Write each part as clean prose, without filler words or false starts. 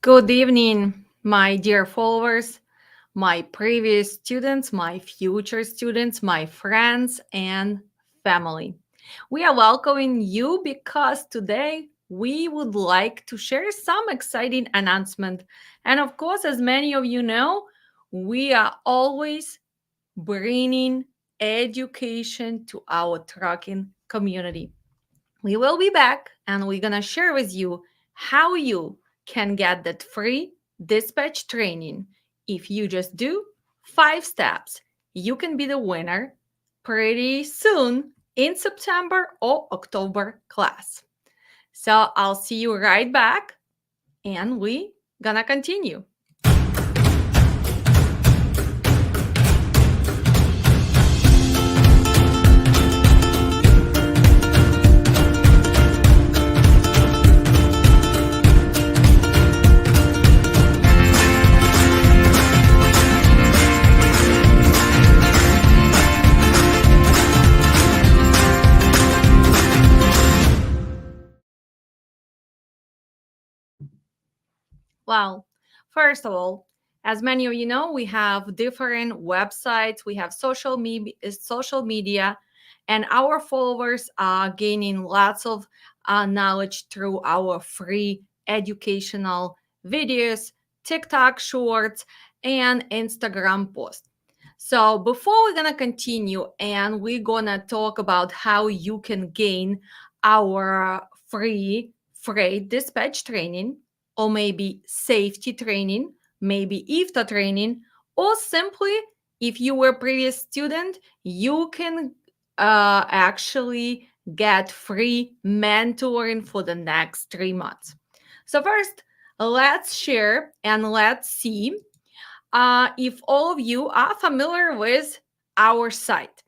Good evening, my dear followers, my previous students, my future students, my friends, and family. We are welcoming you because today we would like to share some exciting announcement. And of course, as many of you know, we are always bringing education to our trucking community. We will be back and we're going to share with you how you can get that free dispatch training. If you just do 5 steps, you can be the winner pretty soon in September or October class. So I'll see you right back and we gonna continue. Well, first of all, as many of you know, we have different websites, we have social media, and our followers are gaining lots of knowledge through our free educational videos, TikTok shorts, and Instagram posts. So before we're gonna continue and we're gonna talk about how you can gain our free freight dispatch training, or maybe safety training, maybe IFTA training, or simply if you were a previous student, you can actually get free mentoring for the next 3 months. So first, let's share and let's see if all of you are familiar with our site.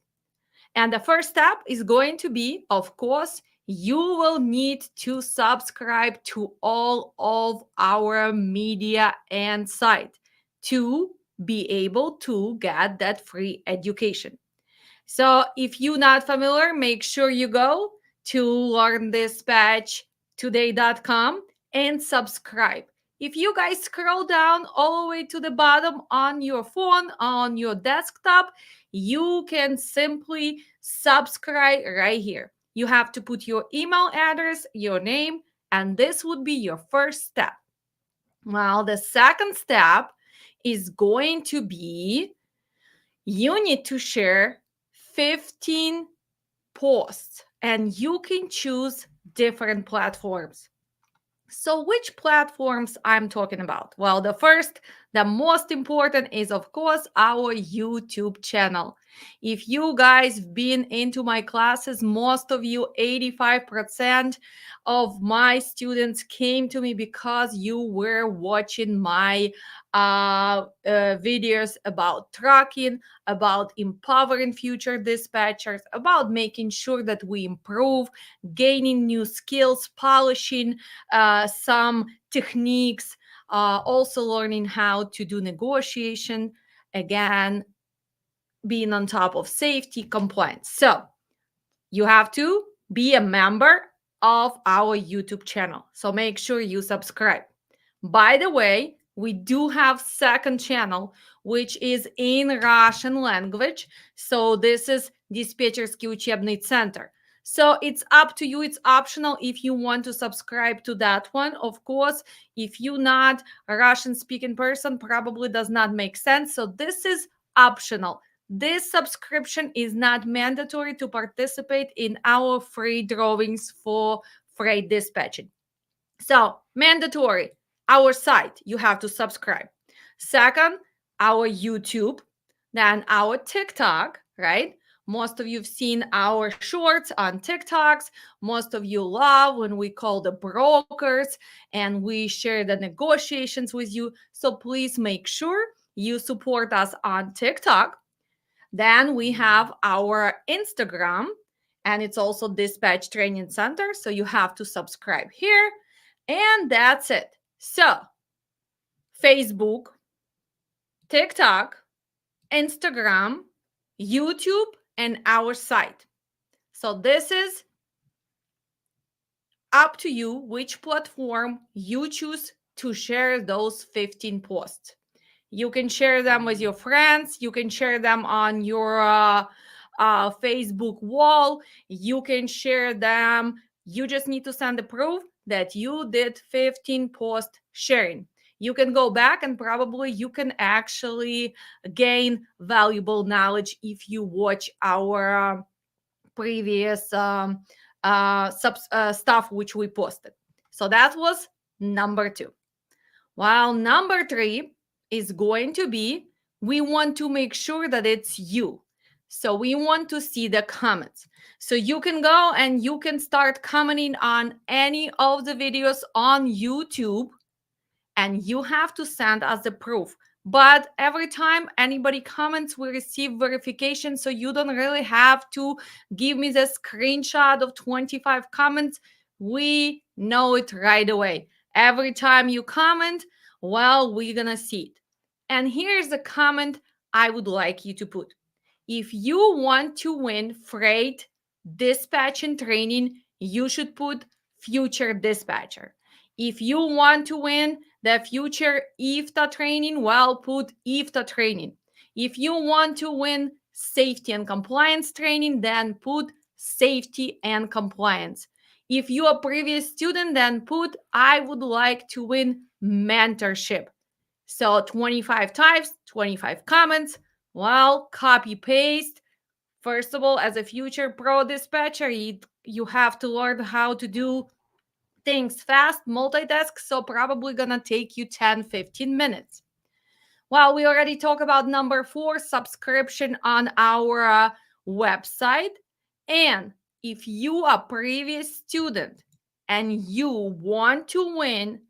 And the first step is going to be, of course, you will need to subscribe to all of our media and site to be able to get that free education. So if you're not familiar, make sure you go to learndispatchtoday.com and subscribe. If you guys scroll down all the way to the bottom on your phone, on your desktop, you can simply subscribe right here. You have to put your email address, your name, and this would be your first step. Well, the second step is going to be you need to share 15 posts and you can choose different platforms. So which platforms I'm talking about? Well, the most important is of course our YouTube channel. If you guys been into my classes, most of you, 85% of my students came to me because you were watching my videos about trucking, about empowering future dispatchers, about making sure that we improve, gaining new skills, polishing some techniques, also learning how to do negotiation, again, being on top of safety compliance. So you have to be a member of our YouTube channel. So make sure you subscribe. By the way, we do have second channel, which is in Russian language. So this is Диспетчерский учебный центр. So it's up to you. It's optional if you want to subscribe to that one. Of course, if you're not a Russian speaking person, probably does not make sense. So this is optional. This subscription is not mandatory to participate in our free drawings for freight dispatching. So, mandatory, our site, you have to subscribe. Second, our YouTube, then our TikTok, right? Most of you've seen our shorts on TikToks. Most of you love when we call the brokers and we share the negotiations with you. So please make sure you support us on TikTok. Then we have our Instagram, and it's also Dispatch Training Center. So you have to subscribe here. And that's it. So, Facebook, TikTok, Instagram, YouTube, and our site. So, this is up to you which platform you choose to share those 15 posts. You can share them with your friends. You can share them on your Facebook wall. You can share them. You just need to send the proof that you did 15 post sharing. You can go back and probably you can actually gain valuable knowledge if you watch our previous stuff which we posted. So that was number two. While number three is going to be, we want to make sure that it's you. So we want to see the comments. So you can go and you can start commenting on any of the videos on YouTube, and you have to send us the proof. But every time anybody comments, we receive verification. So you don't really have to give me the screenshot of 25 comments. We know it right away. Every time you comment, well, we're going to see it. And here's the comment I would like you to put. If you want to win freight dispatching training, you should put future dispatcher. If you want to win the future IFTA training, well, put IFTA training. If you want to win safety and compliance training, then put safety and compliance. If you are a previous student, then put I would like to win mentorship. So 25 types, 25 comments. Well, copy paste. First of all, as a future pro dispatcher, you have to learn how to do things fast, multitask, so probably gonna take you 10-15 minutes. Well, we already talked about number four, subscription on our website. And if you are a previous student and you want to win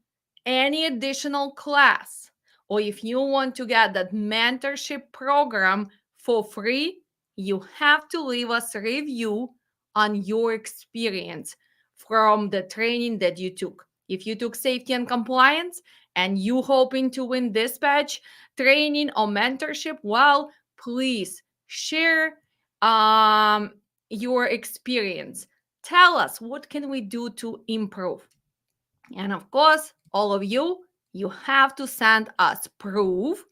any additional class, or if you want to get that mentorship program for free, you have to leave us a review on your experience from the training that you took. If you took safety and compliance and you hoping to win dispatch training or mentorship, well, please share your experience. Tell us what can we do to improve. And of course, all of you have to send us proof,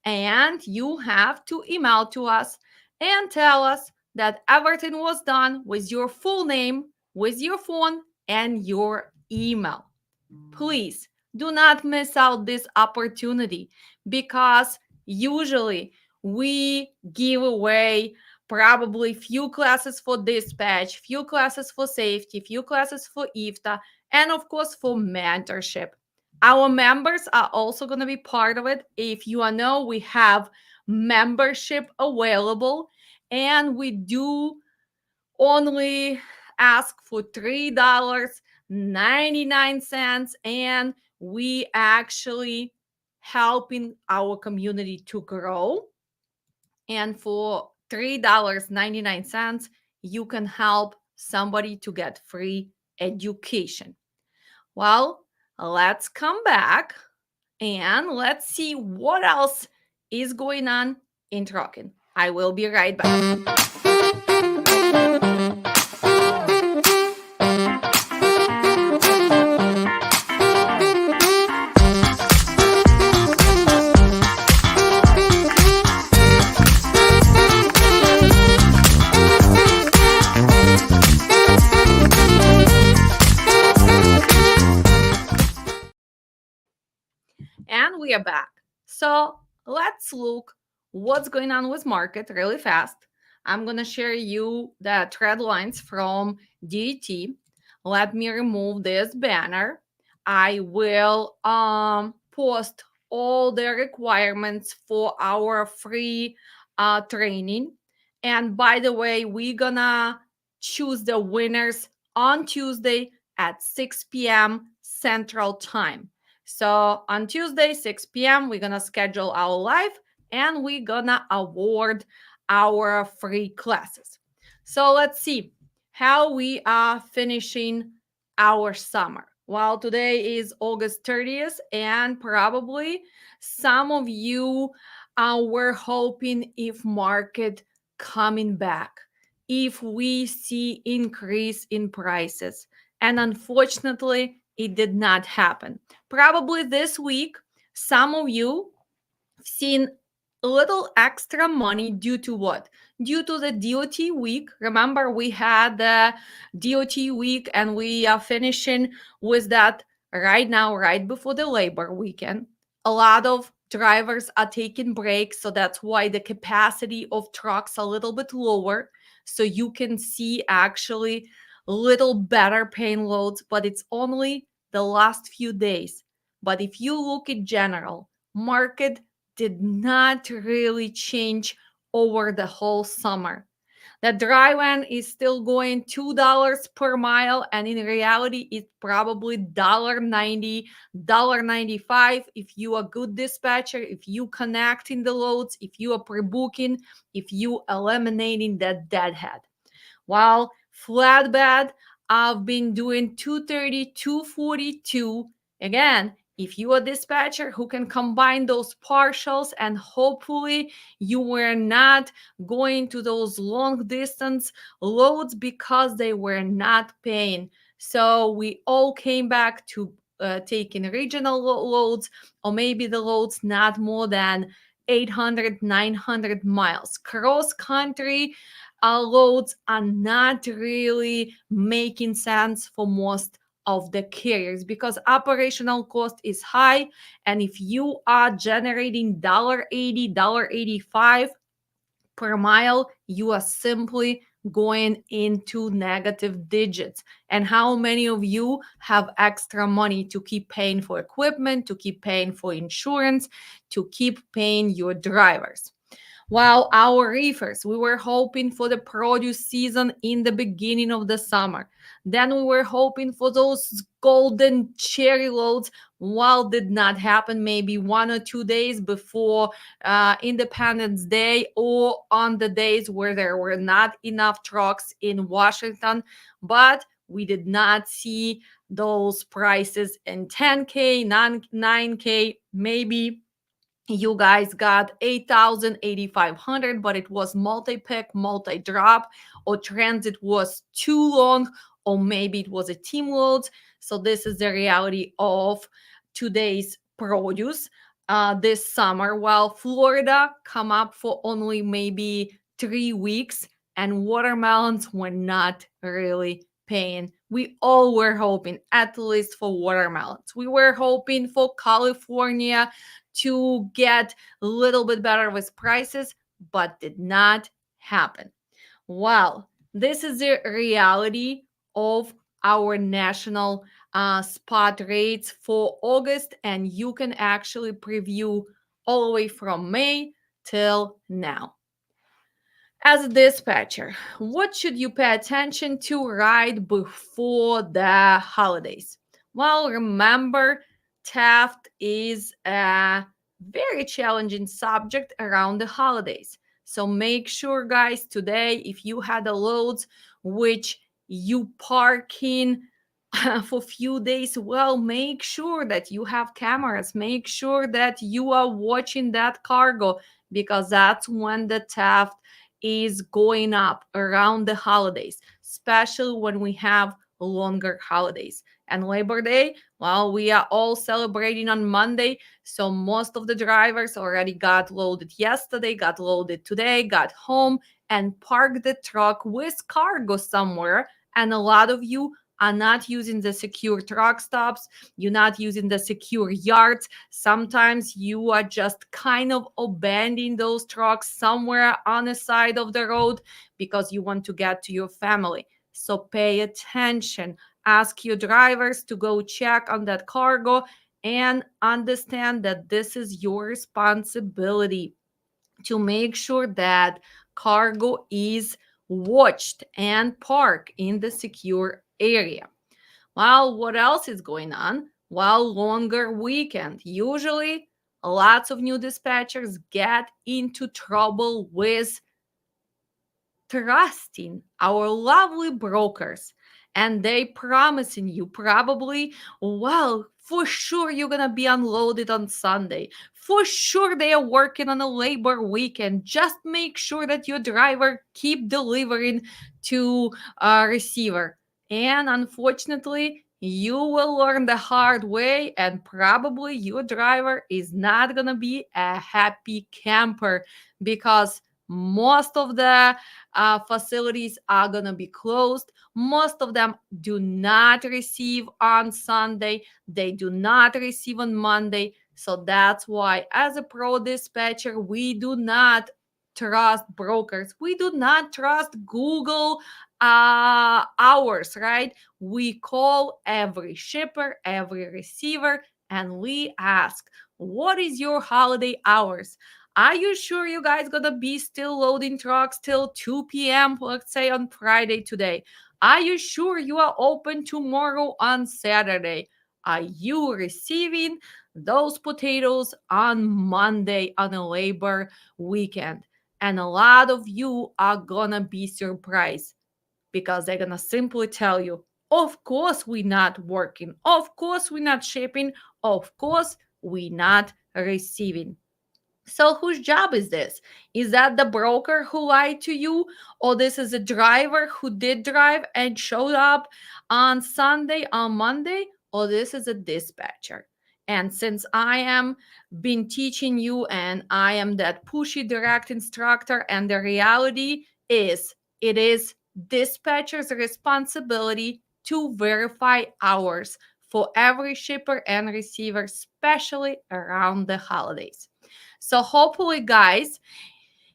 and you have to email to us and tell us that everything was done with your full name, with your phone, and your email. Please do not miss out this opportunity, because usually we give away probably few classes for dispatch, few classes for safety, few classes for IFTA, and of course for mentorship. Our members are also going to be part of it. If you know, we have membership available, and we do only ask for $3.99, and we actually helping our community to grow. And for $3.99, you can help somebody to get free education. Well, let's come back and let's see what else is going on in trucking. I will be right back. And we are back. So let's look what's going on with market really fast. I'm going to share you the thread lines from DT. Let me remove this banner. I will post all the requirements for our free training. And by the way, we're gonna choose the winners on Tuesday at 6 p.m. Central Time. So on Tuesday, 6 p.m., we're gonna schedule our live, and we're gonna award our free classes. So let's see how we are finishing our summer. Well, today is August 30th, and probably some of you were hoping if market coming back, if we see increase in prices. And unfortunately, it did not happen. Probably this week, some of you seen a little extra money due to what? Due to the DOT week. Remember, we had the DOT week and we are finishing with that right now, right before the labor weekend. A lot of drivers are taking breaks, so that's why the capacity of trucks a little bit lower. So you can see actually little better paying loads, but it's only the last few days. But if you look in general, market did not really change over the whole summer. The dry van is still going $2 per mile, and in reality, it's probably $1.90, $1.95 if you are a good dispatcher, if you connecting the loads, if you are pre-booking, if you eliminating that deadhead. While flatbed, I've been doing 230, 242. Again, if you are a dispatcher who can combine those partials and hopefully you were not going to those long distance loads because they were not paying. So we all came back to taking regional loads, or maybe the loads not more than 800, 900 miles. Cross country loads are not really making sense for most of the carriers because operational cost is high, and if you are generating $1.80, $1.85 per mile, you are simply going into negative digits. And how many of you have extra money to keep paying for equipment, to keep paying for insurance, to keep paying your drivers? While our reefers, we were hoping for the produce season in the beginning of the summer. Then we were hoping for those golden cherry loads. While did not happen, maybe 1 or 2 days before Independence Day, or on the days where there were not enough trucks in Washington. But we did not see those prices in 10K, 9K, maybe you guys got 8,000, 8,500, but it was multi-pick, multi-drop, or transit was too long, or maybe it was a team load. So this is the reality of today's produce this summer. While Florida come up for only maybe 3 weeks, and watermelons were not really paying. We all were hoping, at least for watermelons. We were hoping for California to get a little bit better with prices, but did not happen. Well, this is the reality of our national spot rates for August, and you can actually preview all the way from May till now. As a dispatcher, what should you pay attention to right before the holidays? Well, remember, theft is a very challenging subject around the holidays. So make sure, guys, today, if you had a loads which you park in for a few days, well, make sure that you have cameras. Make sure that you are watching that cargo, because that's when the theft is going up around the holidays, especially when we have longer holidays. And Labor Day, well, we are all celebrating on Monday. So most of the drivers already got loaded yesterday, got loaded today, got home, and parked the truck with cargo somewhere. And a lot of you are not using the secure truck stops. You're not using the secure yards. Sometimes you are just kind of abandoning those trucks somewhere on the side of the road because you want to get to your family. So pay attention. Ask your drivers to go check on that cargo and understand that this is your responsibility to make sure that cargo is watched and parked in the secure area. Well, what else is going on? Well, longer weekend. Usually, lots of new dispatchers get into trouble with trusting our lovely brokers, and they promising you probably, well, for sure you're gonna be unloaded on Sunday, for sure they are working on a labor weekend, just make sure that your driver keep delivering to a receiver. And unfortunately, You will learn the hard way, and probably your driver is not gonna be a happy camper because most of the facilities are gonna be closed. Most of them do not receive on Sunday, they do not receive on Monday. So that's why, as a pro dispatcher, we do not trust brokers, we do not trust Google hours, right? We call every shipper, every receiver, and we ask, what is your holiday hours? Are you sure you guys gonna be still loading trucks till 2 p.m., let's say on Friday today? Are you sure you are open tomorrow on Saturday? Are you receiving those potatoes on Monday on a labor weekend? And a lot of you are gonna be surprised because they're gonna simply tell you, of course we're not working, of course we're not shipping, of course we're not receiving. So whose job is this? Is that the broker who lied to you, or this is a driver who did drive and showed up on Sunday, on Monday, or this is a dispatcher? And since I am been teaching you and I am that pushy direct instructor, and the reality is it is dispatcher's responsibility to verify hours for every shipper and receiver, especially around the holidays. So hopefully, guys,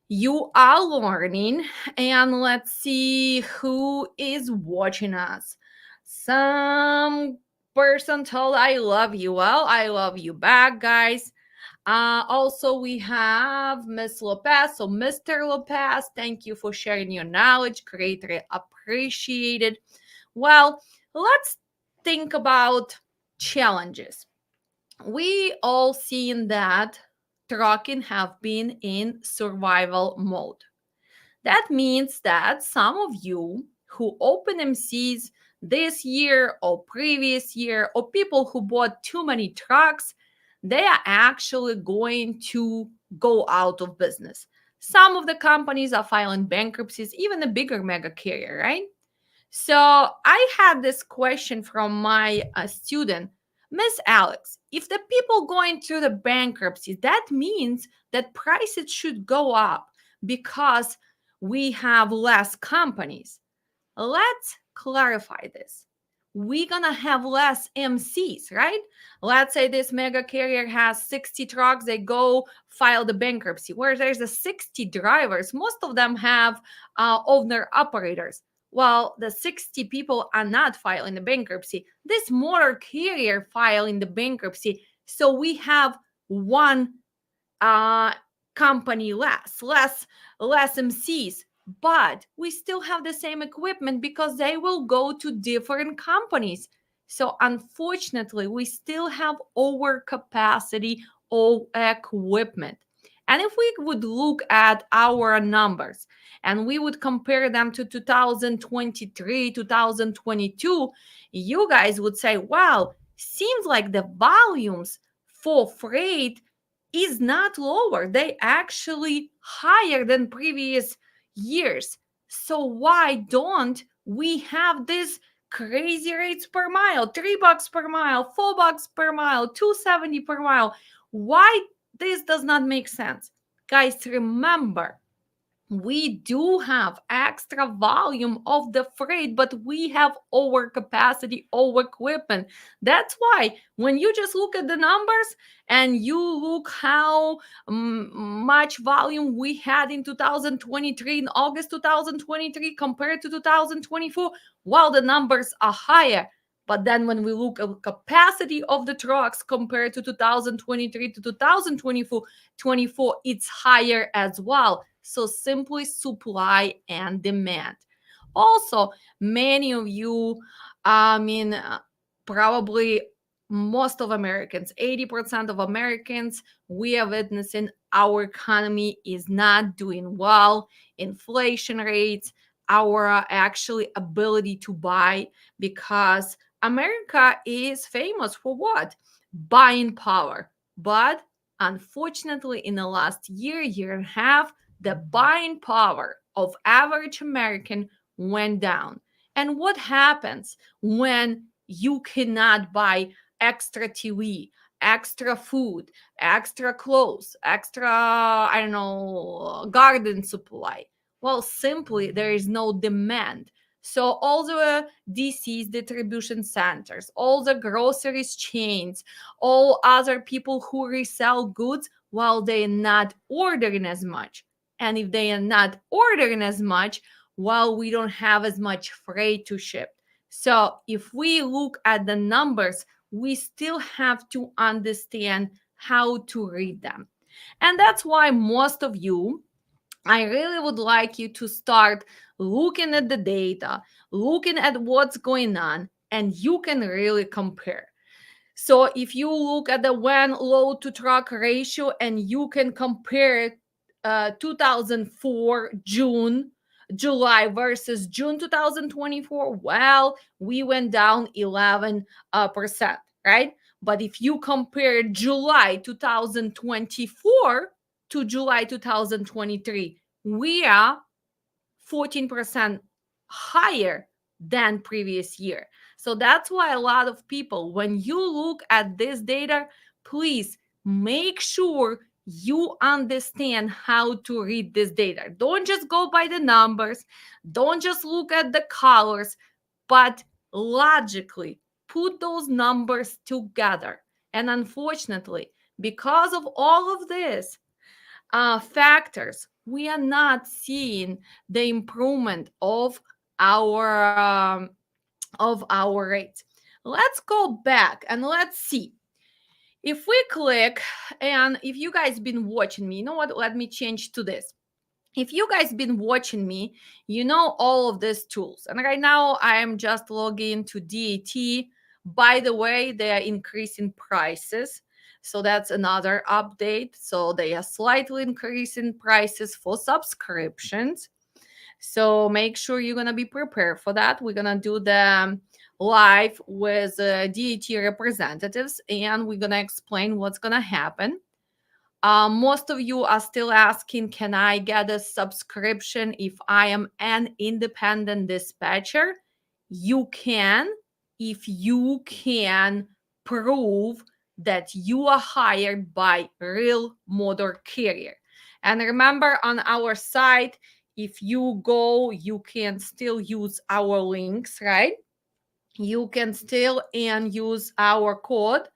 you are learning. And let's see who is watching us. Some person told I love you. Well, I love you back, guys. Also, we have Miss Lopez. So, Mr. Lopez, thank you for sharing your knowledge. Greatly appreciated. Well, let's think about challenges. We all seen that trucking have been in survival mode. That means that some of you who open MCs this year or previous year, or people who bought too many trucks, they are actually going to go out of business. Some of the companies are filing bankruptcies, even a bigger mega carrier, right? So I had this question from my student, Miss Alex. If the people going through the bankruptcy, that means that prices should go up because we have less companies. Let's clarify this. We're gonna have less MCs, right? Let's say this mega carrier has 60 trucks, they go file the bankruptcy. Where there's a 60 drivers, most of them have owner operators. Well, the 60 people are not filing the bankruptcy. This motor carrier filing the bankruptcy. So we have one uh, company less MCs, but we still have the same equipment because they will go to different companies. So unfortunately, we still have overcapacity of equipment. And if we would look at our numbers and we would compare them to 2023, 2022, you guys would say, wow, seems like the volumes for freight is not lower. They actually higher than previous years. So why don't we have this crazy rates per mile, $3 per mile, $4 per mile, 270 per mile? Why this does not make sense? Guys, remember, we do have extra volume of the freight, but we have overcapacity, over equipment. That's why when you just look at the numbers and you look how much volume we had in 2023, in August 2023 compared to 2024, well, the numbers are higher. But then when we look at capacity of the trucks compared to 2023 to 2024, it's higher as well. So simply supply and demand. Also, many of you, I mean, probably most of Americans, 80% of Americans, we are witnessing our economy is not doing well. Inflation rates, our actually ability to buy, because America is famous for what? Buying power. But unfortunately, in the last year and a half, the buying power of average American went down. And what happens when you cannot buy extra TV, extra food, extra clothes, extra, I don't know, garden supply. Well, simply there is no demand. So all the DCs, distribution centers, all the groceries chains, all other people who resell goods, while they are not ordering as much. And if they are not ordering as much, well, we don't have as much freight to ship. So if we look at the numbers, we still have to understand how to read them. And that's why most of you, I really would like you to start looking at the data, looking at what's going on, and you can really compare. So if you look at the van load to truck ratio and you can compare it, 2004 June, July versus June 2024, well, we went down 11%, right? But if you compare July 2024 to July 2023, we are 14% higher than previous year. So that's why a lot of people, when you look at this data, please make sure you understand how to read this data. Don't just go by the numbers, don't just look at the colors, but logically put those numbers together. And unfortunately, because of all of this, factors, we are not seeing the improvement our of our rates. Let's go back and let's see. If we click, and if you guys been watching me, you know what? Let me change to this. If you guys been watching me, you know all of these tools. And right now I am just logging to DAT. By the way, they are increasing prices. So that's another update. So they are slightly increasing prices for subscriptions. So make sure you're going to be prepared for that. We're going to do the live with DAT representatives and we're going to explain what's going to happen. Most of you are still asking, can I get a subscription if I am an independent dispatcher? You can, if you can prove that you are hired by real motor carrier. And remember, on our site, if you go, you can still use our links, right? You can still and use our code,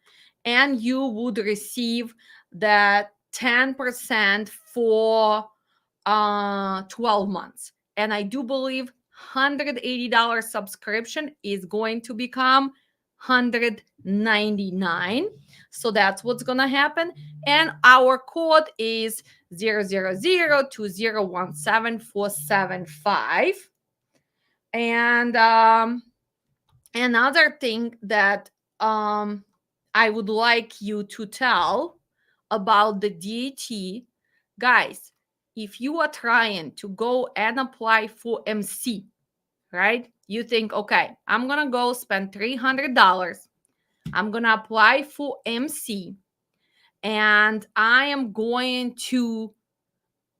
and you would receive that 10% for 12 months. And I do believe $180 subscription is going to become $199. So that's what's going to happen. And our code is 00020174775. And another thing that I would like you to tell about the DAT, guys, if you are trying to go and apply for MC, right? You think, okay, I'm going to go spend $300. I'm going to apply for MC and I am going to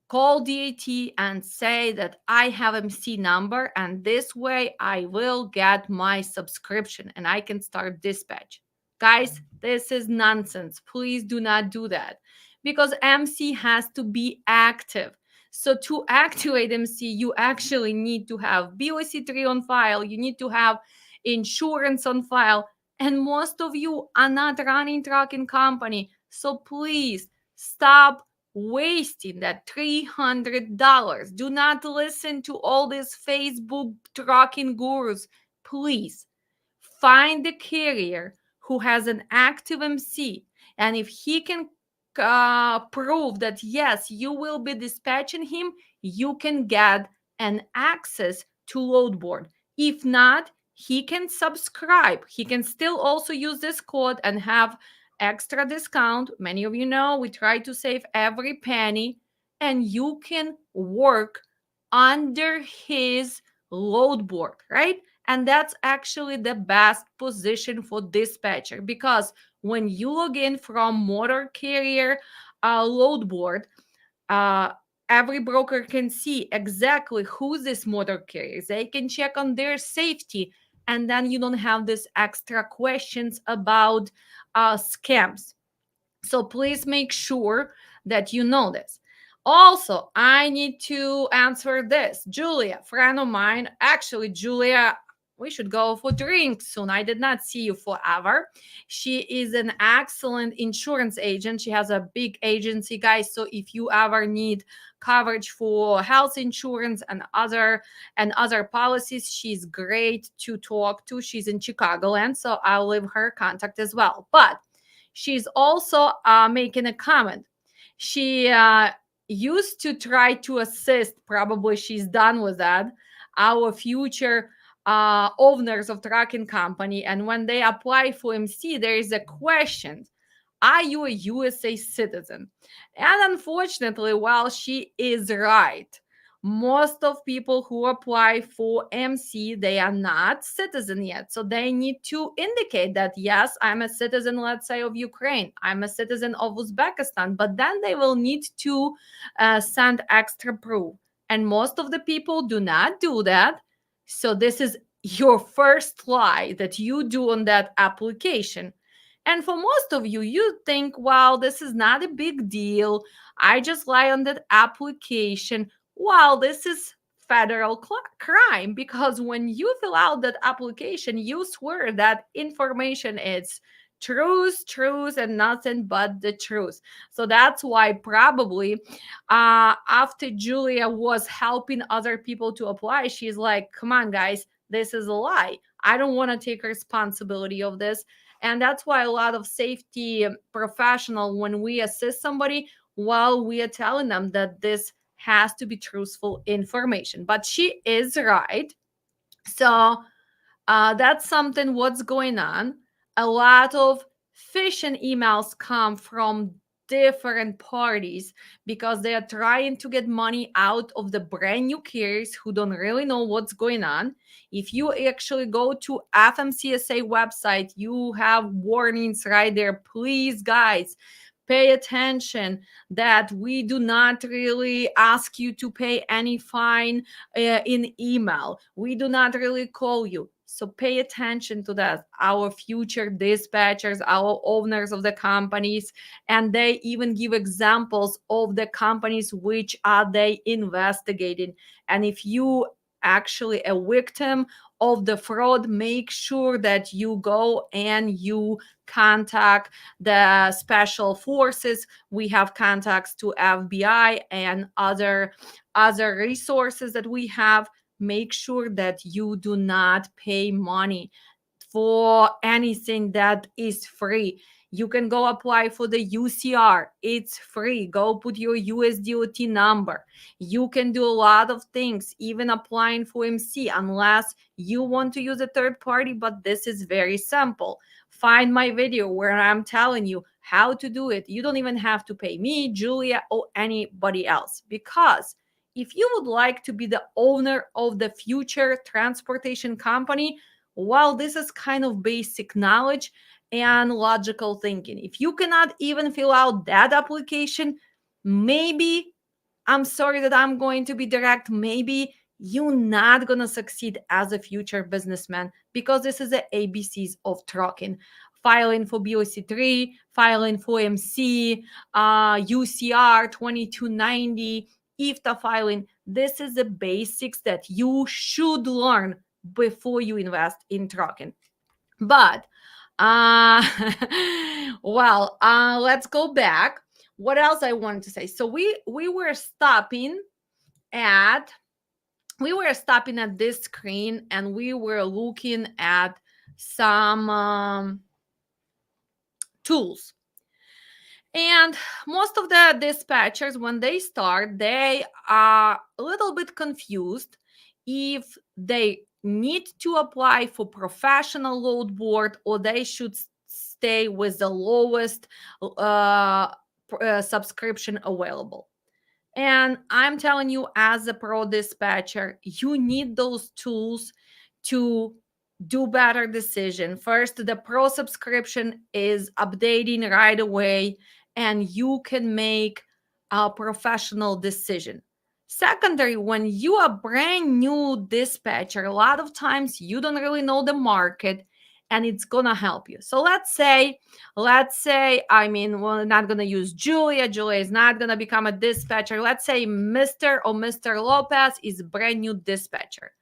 call DAT and say that I have MC number and this way I will get my subscription and I can start dispatch. Guys, this is nonsense. Please do not do that because MC has to be active. So to activate MC, you actually need to have BOC3 on file. You need to have insurance on file. And most of you are not running trucking company. So please stop wasting that $300. Do not listen to all these Facebook trucking gurus. Please find the carrier who has an active MC. And if he can prove that, yes, you will be dispatching him, you can get an access to load board. If not, he can subscribe. He can still also use this code and have extra discount. Many of you know we try to save every penny, and you can work under his load board, right? And that's actually the best position for dispatcher because when you log in from motor carrier load board, uh, every broker can see exactly who's this motor carrier. They can check on their safety and then you don't have this extra questions about scams. So please make sure that you know this. Also, I need to answer this. Julia, friend of mine, actually, Julia, we should go for drinks soon. I did not see you forever. She is an excellent insurance agent. She has a big agency, guys. So if you ever need coverage for health insurance and other policies, she's great to talk to. She's in Chicagoland, so I'll leave her contact as well. But she's also making a comment. She used to try to assist, probably she's done with that, our future owners of trucking company. And when they apply for MC, there is a question: are you a USA citizen? And unfortunately, while she is right, most of people who apply for MC, they are not citizen yet. So they need to indicate that, yes, I'm a citizen, let's say, of Ukraine. I'm a citizen of Uzbekistan. But then they will need to send extra proof. And most of the people do not do that. So this is your first lie that you do on that application. And for most of you, you think, well, this is not a big deal. I just lie on that application. Well, this is federal crime, because when you fill out that application, you swear that information is truth, and nothing but the truth. So that's why probably after Julia was helping other people to apply, she's like, come on, guys, this is a lie. I don't want to take responsibility of this. And that's why a lot of safety professional, when we assist somebody, while we are telling them that this has to be truthful information. But she is right. So that's something what's going on. A lot of phishing emails come from different parties because they are trying to get money out of the brand new carriers who don't really know what's going on. If you actually go to FMCSA website, you have warnings right there. Please, guys, pay attention that we do not really ask you to pay any fine in email. We do not really call you. So pay attention to that. Our future dispatchers, our owners of the companies, and they even give examples of the companies which are they investigating. And if you actually a victim of the fraud, make sure that you go and you contact the special forces. We have contacts to FBI and other resources that we have. Make sure that you do not pay money for anything that is free. You can go apply for the UCR. It's free. Go put your USDOT number. You can do a lot of things, even applying for MC, unless you want to use a third party, but this is very simple. Find my video where I'm telling you how to do it. You don't even have to pay me, Julia, or anybody else, because if you would like to be the owner of the future transportation company, well, this is kind of basic knowledge and logical thinking. If you cannot even fill out that application, maybe, I'm sorry that I'm going to be direct, maybe you're not going to succeed as a future businessman, because this is the ABCs of trucking. Filing for BOC3, filing for MC, UCR 2290, IFTA filing. This is the basics that you should learn before you invest in trucking. But let's go back. What else I wanted to say? So we were stopping at this screen, and we were looking at some tools. And most of the dispatchers, when they start, they are a little bit confused if they need to apply for professional load board, or they should stay with the lowest subscription available. And I'm telling you, as a pro dispatcher, you need those tools to do better decision. First, the pro subscription is updating right away, and you can make a professional decision. Secondary, when you are brand new dispatcher, a lot of times you don't really know the market and it's gonna help you. So let's say, I mean, we're not gonna use Julia. Julia is not gonna become a dispatcher. Let's say Mr. Lopez is brand new dispatcher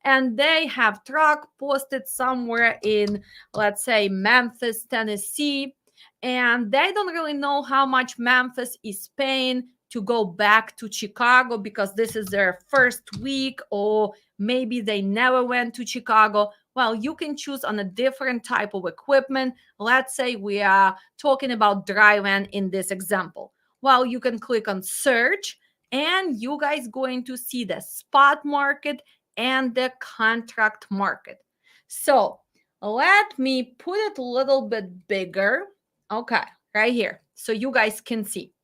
and they have truck posted somewhere in, let's say, Memphis, Tennessee, and they don't really know how much Memphis is paying to go back to Chicago because this is their first week, or maybe they never went to Chicago. Well, you can choose on a different type of equipment. Let's say we are talking about dry van in this example. Well, you can click on search and you guys going to see the spot market and the contract market. So let me put it a little bit bigger. Okay, right here. So you guys can see.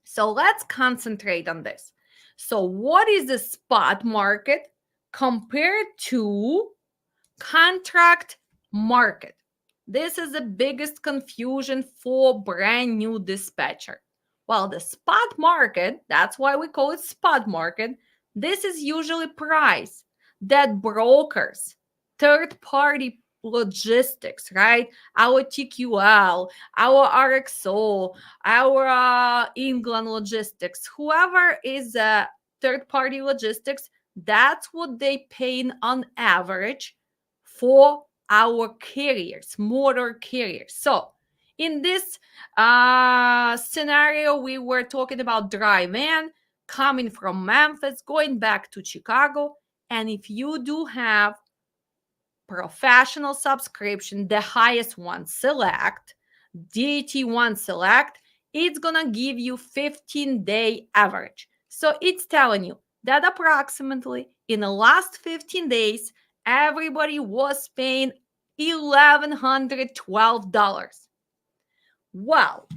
So let's concentrate on this. So what is the spot market compared to contract market? This is the biggest confusion for brand new dispatcher. Well, the spot market, that's why we call it spot market. This is usually price that brokers, third party logistics, right? Our TQL, our RXO, our England logistics, whoever is a third party logistics, that's what they pay on average for our carriers, motor carriers. So in this scenario, we were talking about dry van coming from Memphis, going back to Chicago. And if you do have professional subscription, the highest one, select, DT1 select, it's gonna give you 15-day average. So it's telling you that approximately in the last 15 days, everybody was paying $1,112. Well,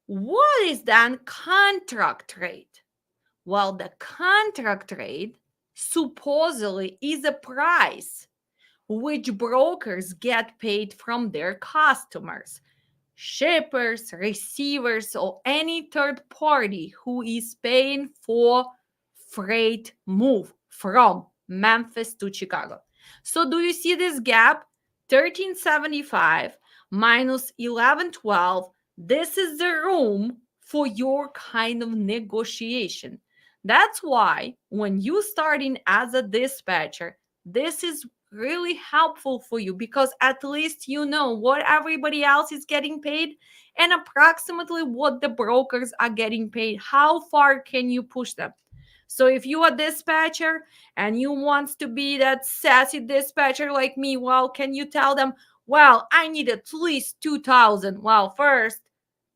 what is then contract rate? Well, the contract rate supposedly is a price which brokers get paid from their customers, shippers, receivers, or any third party who is paying for freight move from Memphis to Chicago. So do you see this gap? 1375 minus 1112. This is the room for your kind of negotiation. That's why when you starting as a dispatcher, this is really helpful for you because at least you know what everybody else is getting paid and approximately what the brokers are getting paid. How far can you push them? So if you are a dispatcher and you want to be that sassy dispatcher like me, well, can you tell them, well, I need at least 2,000? Well, first,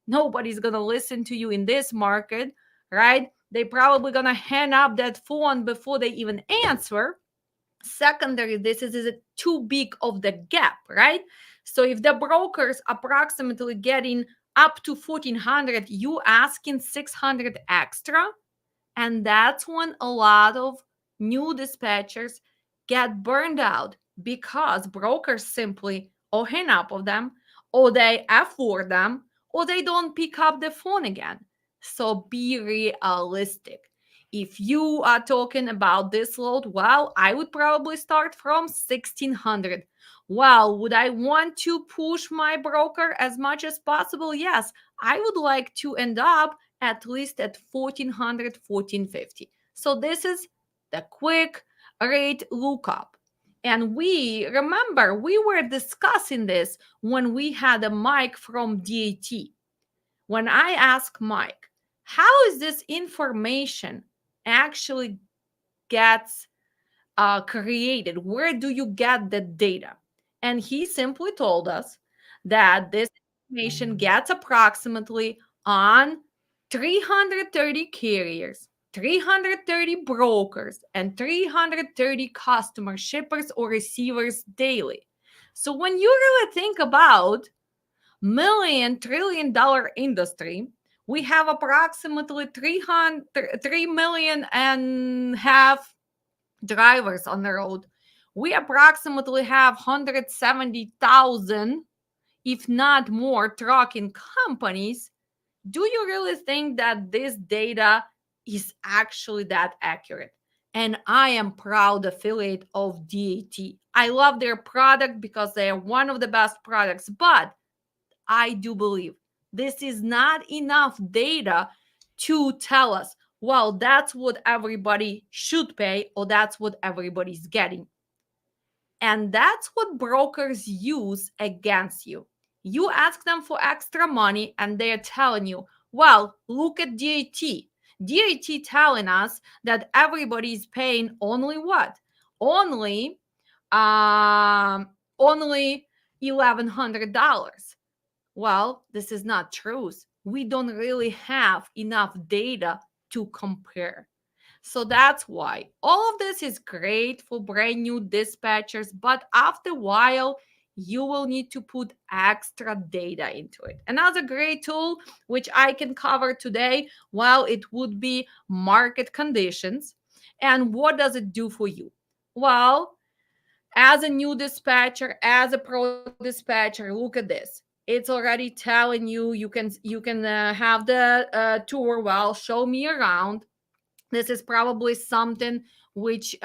nobody's going to listen to you in this market, right? They probably going to hang up that phone before they even answer. Secondary, this is too big of the gap, right? So if the brokers approximately getting up to 1,400, you asking 600 extra, and that's when a lot of new dispatchers get burned out because brokers simply or hang up on them, or they afford them, or they don't pick up the phone again. So be realistic. If you are talking about this load, well, I would probably start from 1,600. Well, would I want to push my broker as much as possible? Yes, I would like to end up at least at 1,400, 1,450. So this is the quick rate lookup. And we remember we were discussing this when we had a Mike from DAT. When I asked Mike, how is this information actually gets created? Where do you get the data? And he simply told us that this information gets approximately on 330 carriers, 330 brokers, and 330 customer shippers or receivers daily. So when you really think about $1 trillion industry, we have approximately 3 million and half drivers on the road. We approximately have 170,000, if not more, trucking companies. Do you really think that this data is actually that accurate. And I am proud affiliate of DAT. I love their product because they are one of the best products, but I do believe this is not enough data to tell us, well, that's what everybody should pay or that's what everybody's getting. And that's what brokers use against you. You ask them for extra money and they're telling you, well, look at DAT. DAT telling us that everybody's paying only what? Only only $1,100. Well, this is not true. We don't really have enough data to compare. So that's why all of this is great for brand new dispatchers, but after a while, you will need to put extra data into it. Another great tool, which I can cover today, well, it would be market conditions. And what does it do for you? Well, as a new dispatcher, as a pro dispatcher, look at this. It's already telling you can have the tour, well, show me around. This is probably something which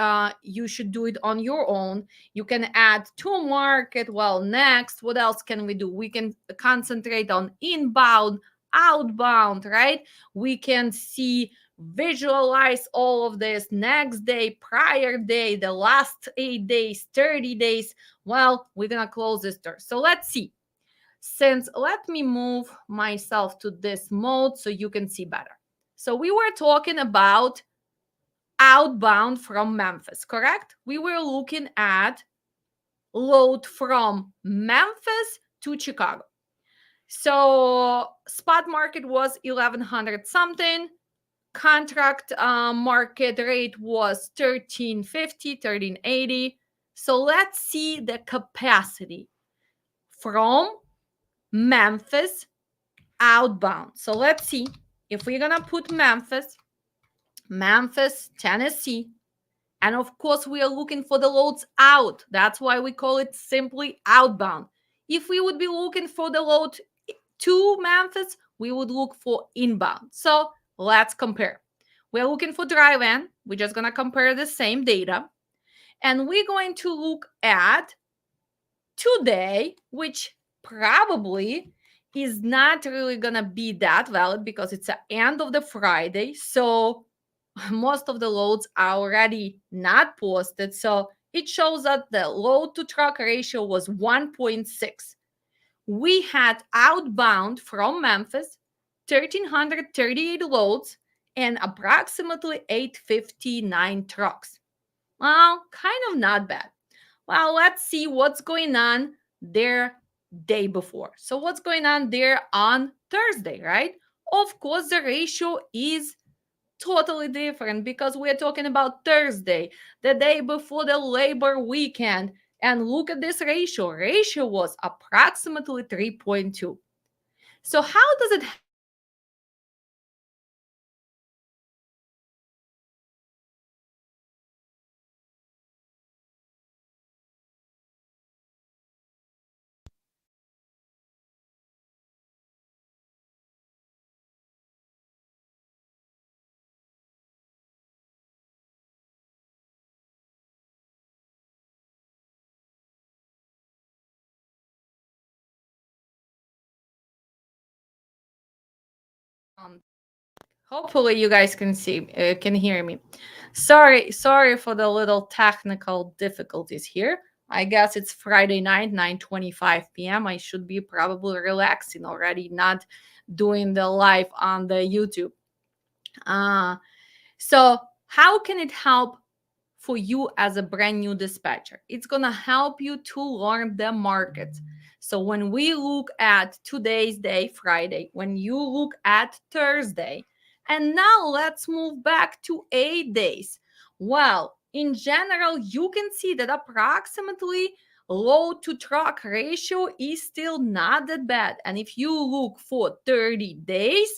you should do it on your own. You can add to market. Well, next, what else can we do? We can concentrate on inbound, outbound, right? We can see, visualize all of this next day, prior day, the last 8 days, 30 days. Well, we're gonna close this door. So let's see. Since let me move myself to this mode so you can see better. So we were talking about outbound from Memphis, correct? We were looking at load from Memphis to Chicago. So spot market was 1100 something. Contract market rate was 1350, 1380. So let's see the capacity from Memphis outbound. So let's see if we're gonna put Memphis, Tennessee. And of course, we are looking for the loads out. That's why we call it simply outbound. If we would be looking for the load to Memphis, we would look for inbound. So let's compare. We're looking for dry van. We're just going to compare the same data. And we're going to look at today, which probably is not really going to be that valid because it's the end of the Friday. So most of the loads are already not posted. So it shows that the load to truck ratio was 1.6. We had outbound from Memphis 1,338 loads and approximately 859 trucks. Well, kind of not bad. Well, let's see what's going on there day before. So what's going on there on Thursday, right? Of course, the ratio is totally different because we're talking about Thursday, the day before the labor weekend. And look at this ratio. Ratio was approximately 3.2. So how does it um, hopefully you guys can see can hear me. Sorry for the little technical difficulties here. I guess it's Friday night, 9:25 p.m. I should be probably relaxing already, not doing the live on the YouTube. Uh, so how can it help for you as a brand new dispatcher? It's going to help you to learn the market. So when we look at today's day, Friday, when you look at Thursday, and now let's move back to 8 days. Well, in general, you can see that approximately load to truck ratio is still not that bad. And if you look for 30 days,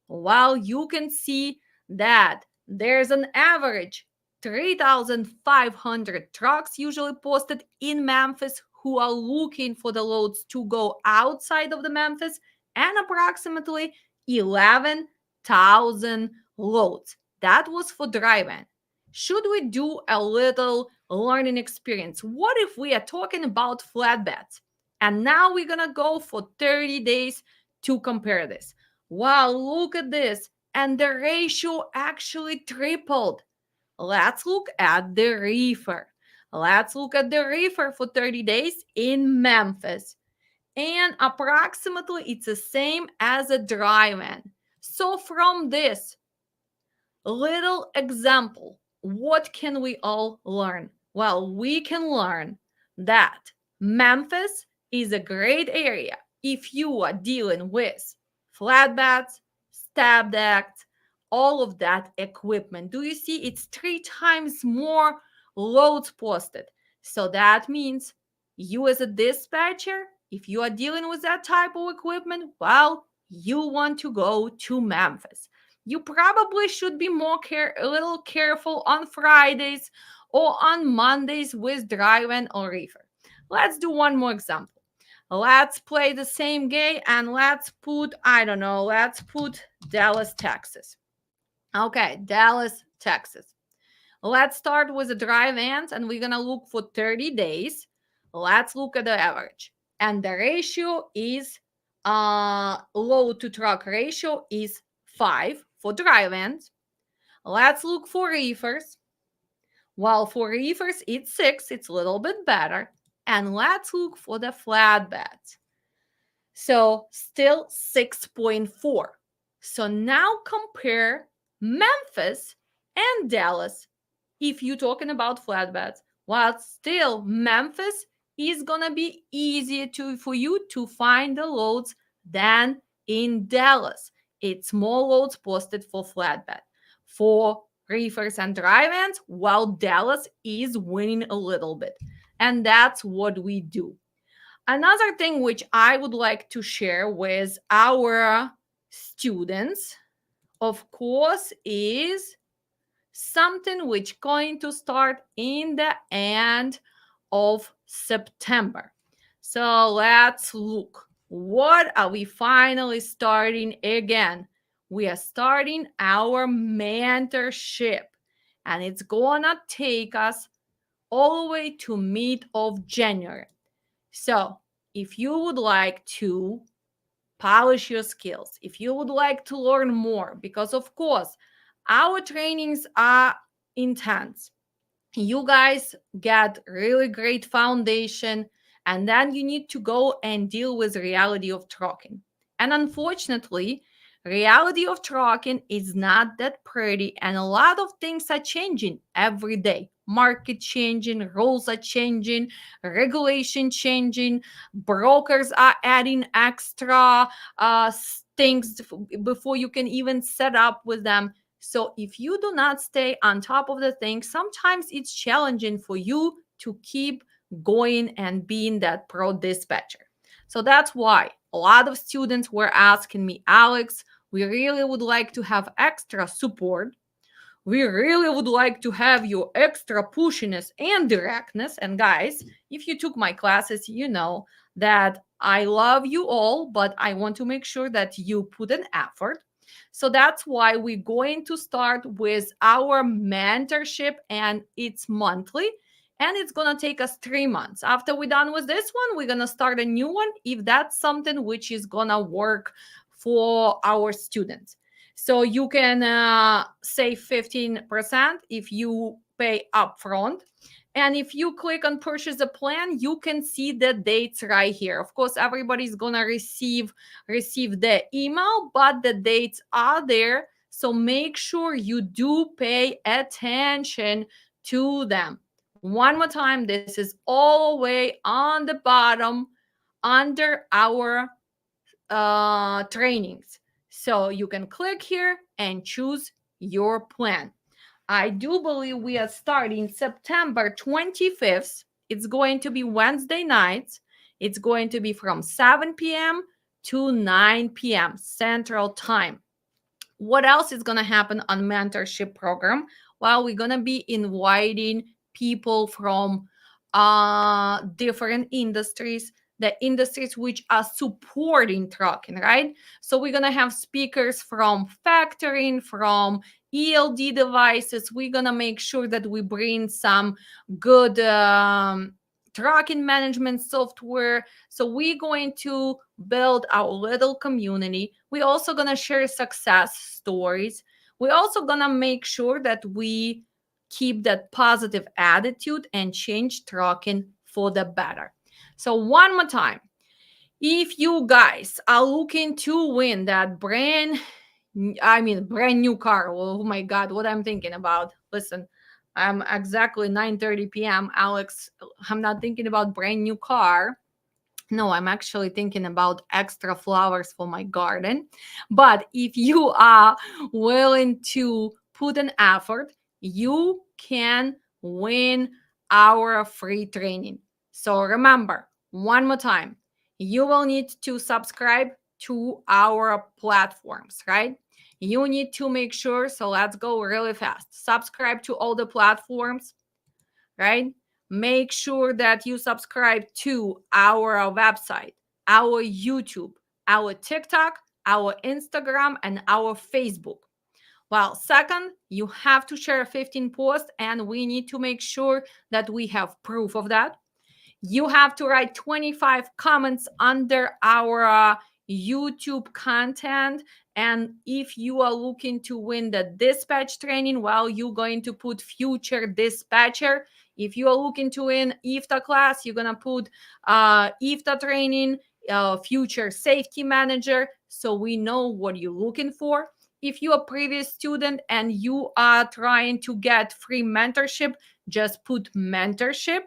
well, you can see that there's an average 3,500 trucks usually posted in Memphis who are looking for the loads to go outside of the Memphis, and approximately 11,000 loads That was for drive-in. Should we do a little learning experience? What if we are talking about flatbeds? And now we're gonna go for 30 days to compare this. Wow, look at this. And the ratio actually tripled. Let's look at the reefer. Let's look at the reefer for 30 days in Memphis. And approximately it's the same as a drive-in. So from this little example, what can we all learn? Well, we can learn that Memphis is a great area if you are dealing with flatbeds, stab decks, all of that equipment. Do you see it's 3 times more loads posted? So that means you as a dispatcher, if you are dealing with that type of equipment, well, you want to go to Memphis. You probably should be a little careful on Fridays or on Mondays with drive-in or reefer. Let's do one more example. Let's play the same game and let's put, I don't know, let's put Dallas, Texas. Okay, Dallas, Texas. Let's start with the drive-ins and we're gonna look for 30 days. Let's look at the average. And the ratio is load to truck ratio is 5 for drive-ins. Let's look for reefers. Well, for reefers, it's 6. It's a little bit better. And let's look for the flatbeds. So still 6.4. So now compare Memphis and Dallas. If you're talking about flatbeds, while still Memphis is gonna be easier for you to find the loads than in Dallas. It's more loads posted for flatbed. For reefers and drive-ins, while Dallas is winning a little bit. And that's what we do. Another thing which I would like to share with our students, of course, is something which going to start in the end of September. So let's look. What are we finally starting again? We are starting our mentorship, and it's gonna take us all the way to mid of January. So if you would like to polish your skills, if you would like to learn more, because of course, our trainings are intense. You guys get really great foundation, and then you need to go and deal with reality of trucking. And unfortunately, reality of trucking is not that pretty, and a lot of things are changing every day. Market changing, rules are changing, regulation changing, brokers are adding extra things before you can even set up with them. So if you do not stay on top of the thing, sometimes it's challenging for you to keep going and being that pro dispatcher. So that's why a lot of students were asking me, Alex, we really would like to have extra support. We really would like to have your extra pushiness and directness. And guys, if you took my classes, you know that I love you all, but I want to make sure that you put an effort. So that's why we're going to start with our mentorship, and it's monthly, and it's going to take us 3 months. After we're done with this one, we're going to start a new one if that's something which is going to work for our students. So you can save 15% if you pay upfront. And if you click on purchase a plan, you can see the dates right here. Of course, everybody's gonna receive the email, but the dates are there. So make sure you do pay attention to them. One more time, this is all the way on the bottom under our trainings. So you can click here and choose your plan. I do believe we are starting September 25th. It's going to be Wednesday nights. It's going to be from 7 p.m. to 9 p.m. Central Time. What else is going to happen on mentorship program? Well, we're going to be inviting people from different industries, the industries which are supporting trucking, right? So we're going to have speakers from factoring, from ELD devices. We're gonna make sure that we bring some good tracking management software. So we're going to build our little community. We're also gonna share success stories. We're also gonna make sure that we keep that positive attitude and change tracking for the better. So one more time, if you guys are looking to win that brand new car. Oh my God, what I'm thinking about. Listen, I'm exactly 9:30 p.m. Alex, I'm not thinking about brand new car. No, I'm actually thinking about extra flowers for my garden. But if you are willing to put an effort, you can win our free training. So remember, one more time, you will need to subscribe to our platforms, right? You need to make sure, so let's go really fast. Subscribe to all the platforms, right? Make sure that you subscribe to our website, our YouTube, our TikTok, our Instagram, and our Facebook. Well, second, you have to share 15 posts, and we need to make sure that we have proof of that. You have to write 25 comments under our YouTube content. And if you are looking to win the dispatch training, well, you're going to put future dispatcher. If you are looking to win IFTA class, you're going to put IFTA training, future safety manager. So we know what you're looking for. If you're a previous student and you are trying to get free mentorship, just put mentorship.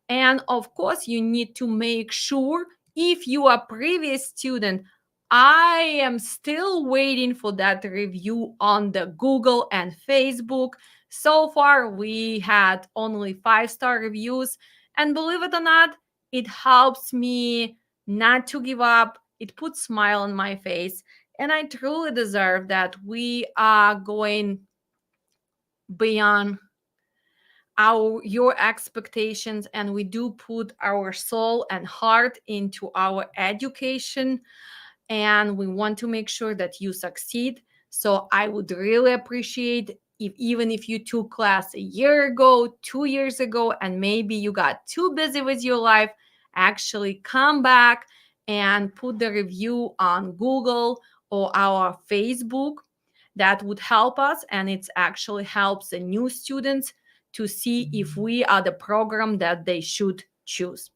And of course, you need to make sure, if you are a previous student, I am still waiting for that review on the Google and Facebook. So far, we had only 5-star reviews. And believe it or not, it helps me not to give up. It puts a smile on my face. And I truly deserve that we are going beyond your expectations, and we do put our soul and heart into our education, and we want to make sure that you succeed. So I would really appreciate if, even if you took class a year ago, 2 years ago, and maybe you got too busy with your life, actually come back and put the review on Google or our Facebook. That would help us, and it actually helps the new students to see if we are the program that they should choose.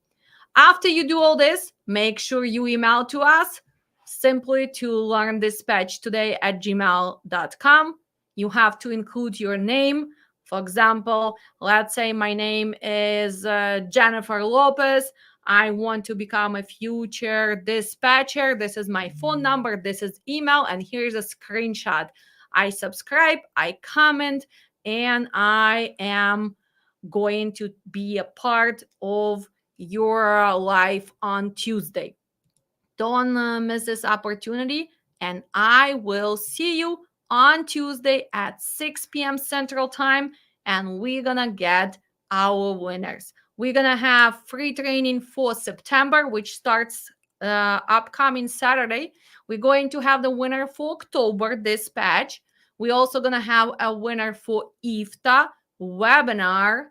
After you do all this, make sure you email to us simply to learndispatchtoday@gmail.com. You have to include your name. For example, let's say my name is Jennifer Lopez. I want to become a future dispatcher. This is my phone number. This is email. And here's a screenshot. I subscribe, I comment, and I am going to be a part of your life on Tuesday. Don't miss this opportunity. And I will see you on Tuesday at 6 p.m. Central Time. And we're going to get our winners. We're going to have free training for September, which starts upcoming Saturday. We're going to have the winner for October dispatch. We're also going to have a winner for IFTA webinar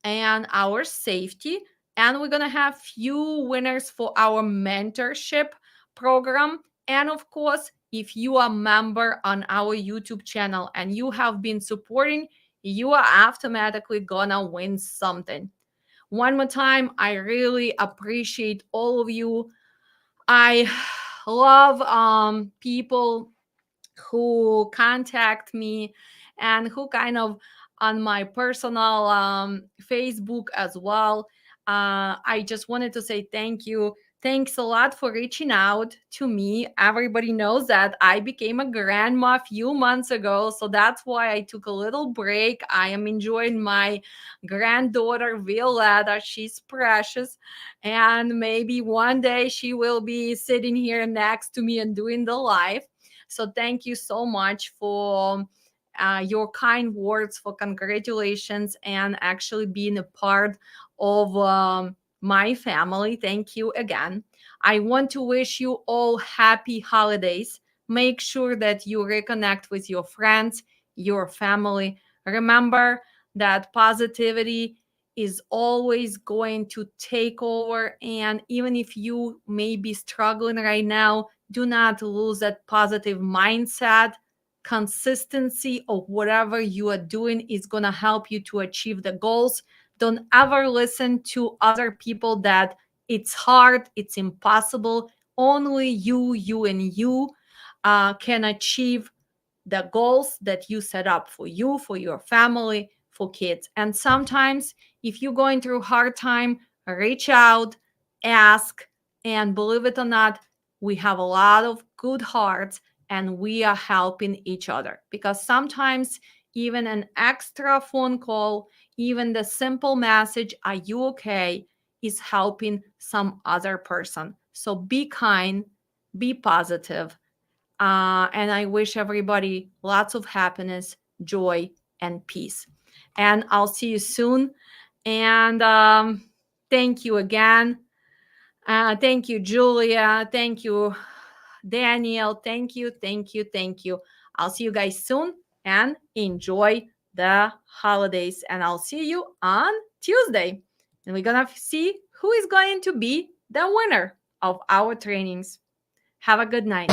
and our safety. And we're going to have few winners for our mentorship program. And of course, if you are a member on our YouTube channel and you have been supporting, you are automatically gonna win something. One more time, I really appreciate all of you. I love people who contact me and who kind of on my personal Facebook as well. I just wanted to say thank you. Thanks a lot for reaching out to me. Everybody knows that I became a grandma a few months ago, so that's why I took a little break. I am enjoying my granddaughter Violetta. She's precious, and maybe one day she will be sitting here next to me and doing the live. So thank you so much for your kind words, for congratulations, and actually being a part of my family. Thank you again. I want to wish you all happy holidays. Make sure that you reconnect with your friends. your family. Remember that positivity is always going to take over. And even if you may be struggling right now, do not lose that positive mindset. Consistency of whatever you are doing is going to help you to achieve the goals. Don't ever listen to other people that it's hard, it's impossible. Only you, and you can achieve the goals that you set up for you, for your family, for kids. And sometimes, if you're going through a hard time, reach out, ask, and believe it or not, we have a lot of good hearts and we are helping each other. Because sometimes, even an extra phone call, even the simple message, "Are you okay?" is helping some other person. So be kind, be positive, and I wish everybody lots of happiness, joy, and peace. And I'll see you soon. And thank you again. Thank you, Julia. Thank you, Daniel. Thank you, thank you, thank you. I'll see you guys soon and enjoy the holidays. And I'll see you on Tuesday. And we're going to see who is going to be the winner of our trainings. Have a good night.